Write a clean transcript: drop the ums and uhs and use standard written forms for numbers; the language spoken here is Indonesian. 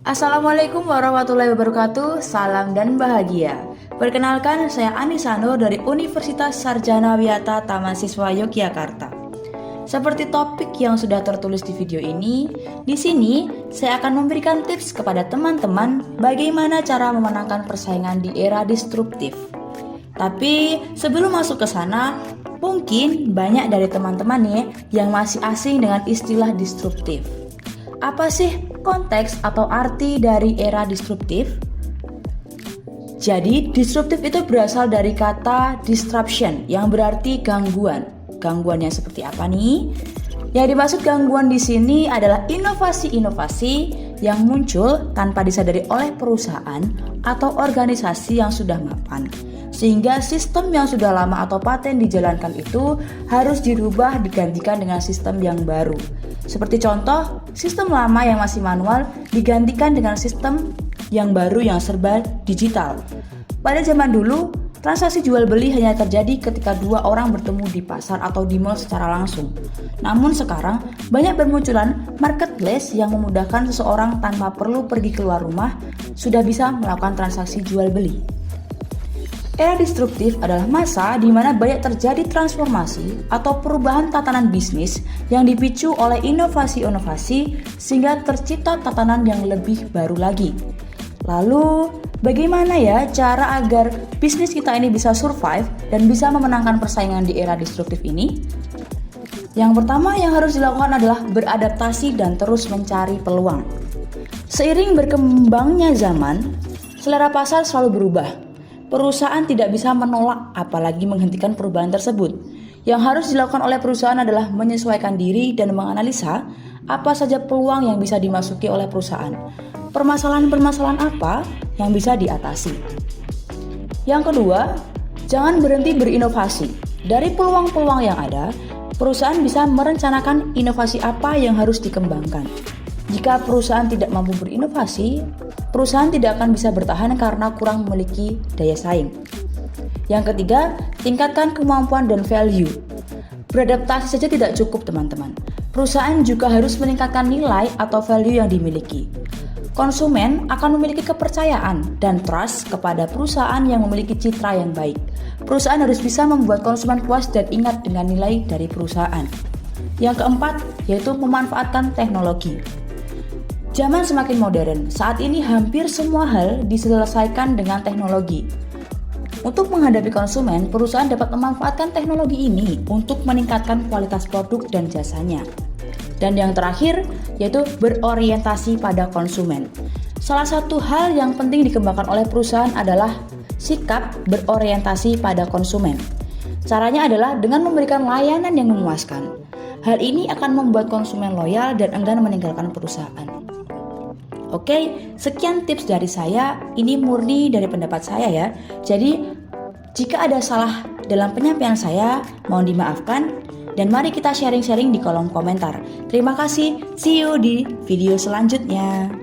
Assalamualaikum warahmatullahi wabarakatuh, salam dan bahagia. Perkenalkan, saya Anissa Nur dari Universitas Sarjana Wiyata Taman Siswa Yogyakarta. Seperti topik yang sudah tertulis di video ini, di sini saya akan memberikan tips kepada teman-teman bagaimana cara memenangkan persaingan di era disruptif. Tapi sebelum masuk ke sana, mungkin banyak dari teman-teman nih yang masih asing dengan istilah disruptif. Apa sih konteks atau arti dari era disruptif? Jadi, disruptif itu berasal dari kata disruption yang berarti gangguan. Gangguannya seperti apa nih? Yang dimaksud gangguan di sini adalah inovasi-inovasi yang muncul tanpa disadari oleh perusahaan atau organisasi yang sudah mapan. Sehingga sistem yang sudah lama atau paten dijalankan itu harus dirubah digantikan dengan sistem yang baru. Seperti contoh, sistem lama yang masih manual digantikan dengan sistem yang baru yang serba digital. Pada zaman dulu, transaksi jual beli hanya terjadi ketika dua orang bertemu di pasar atau di mall secara langsung. Namun sekarang, banyak bermunculan marketplace yang memudahkan seseorang tanpa perlu pergi keluar rumah sudah bisa melakukan transaksi jual beli. Era disruptif adalah masa di mana banyak terjadi transformasi atau perubahan tatanan bisnis yang dipicu oleh inovasi-inovasi sehingga tercipta tatanan yang lebih baru lagi. Lalu, bagaimana ya cara agar bisnis kita ini bisa survive dan bisa memenangkan persaingan di era disruptif ini? Yang pertama yang harus dilakukan adalah beradaptasi dan terus mencari peluang. Seiring berkembangnya zaman, selera pasar selalu berubah. Perusahaan tidak bisa menolak apalagi menghentikan perubahan tersebut. Yang harus dilakukan oleh perusahaan adalah menyesuaikan diri dan menganalisa apa saja peluang yang bisa dimasuki oleh perusahaan. Permasalahan-permasalahan apa yang bisa diatasi. Yang kedua, jangan berhenti berinovasi. Dari peluang-peluang yang ada, perusahaan bisa merencanakan inovasi apa yang harus dikembangkan. Jika perusahaan tidak mampu berinovasi, perusahaan tidak akan bisa bertahan karena kurang memiliki daya saing. Yang ketiga, tingkatkan kemampuan dan value. Beradaptasi saja tidak cukup, teman-teman. Perusahaan juga harus meningkatkan nilai atau value yang dimiliki. Konsumen akan memiliki kepercayaan dan trust kepada perusahaan yang memiliki citra yang baik. Perusahaan harus bisa membuat konsumen puas dan ingat dengan nilai dari perusahaan. Yang keempat, yaitu memanfaatkan teknologi. Zaman semakin modern, saat ini hampir semua hal diselesaikan dengan teknologi. Untuk menghadapi konsumen, perusahaan dapat memanfaatkan teknologi ini untuk meningkatkan kualitas produk dan jasanya. Dan yang terakhir, yaitu berorientasi pada konsumen. Salah satu hal yang penting dikembangkan oleh perusahaan adalah sikap berorientasi pada konsumen. Caranya adalah dengan memberikan layanan yang memuaskan. Hal ini akan membuat konsumen loyal dan enggan meninggalkan perusahaan. Oke, sekian tips dari saya. Ini murni dari pendapat saya ya. Jadi, jika ada salah dalam penyampaian saya, mohon dimaafkan. Dan mari kita sharing-sharing di kolom komentar. Terima kasih. See you di video selanjutnya.